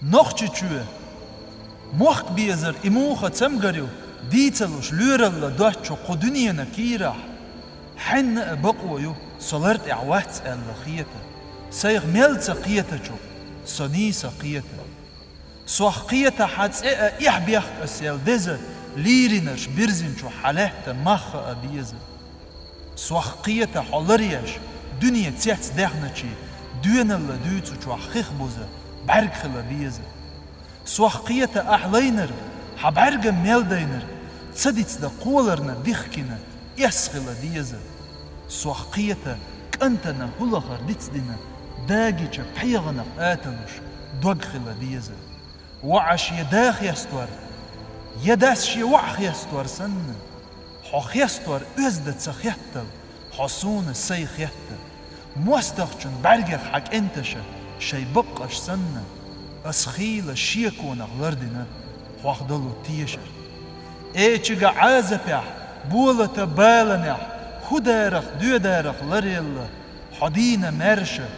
نوخچ چوه موخ بيزر إموخة تمغريو ديتلوش لورلا دوچو قدنينا كيرا حن بقويو صلرت اعوات اللخيته سيغ ميلتا قيته چو صنيسا قيته سوخ قيته حدس إحبيخ أسيال ديزه ليرينش برزين چو حالهته مخ أبيزه سوخ قيته حولريش دنيا تيحت داخنا چي دوين الله دوتو چو خيخ بوزه برق خلا بيزه سوخ قيته أحلينر حبرق ميلدينر تصديت دا قولرنا ديخكنا يسخلا ديزه سوخ قيته كأنتنا هلغر ديتدنا داقي چا بيغنق آتلوش دوغ خلا ديزه وعش يداخ يستور يداس شي وعخ يستور سن حوخ يستور أزدت سخيتل حصون السيخ يتل موستخشن برقخ حق انتشا شي بقش سن أسخيل شيكون غلردنا حوخ دلو تيشر ايچگا عازبح بولة بالنح خدارخ دودارخ لريل حدين مرشة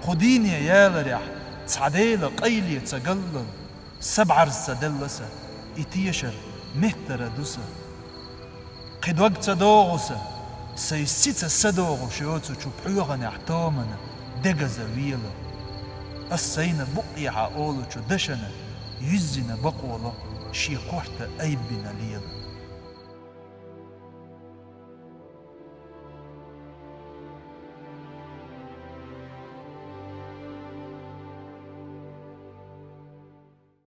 قدين يالرح تصعديل قيلي تقلل سبعر سدلسة اتيشر مهتر دوسة قد وقت دوغسة سيسيت سدوغ شوتو چو بحيوغن احتامنا دقز ويلا السين بقيعة اولو چو دشنا يزنا بقولا شي قوحت ايبنا ليلا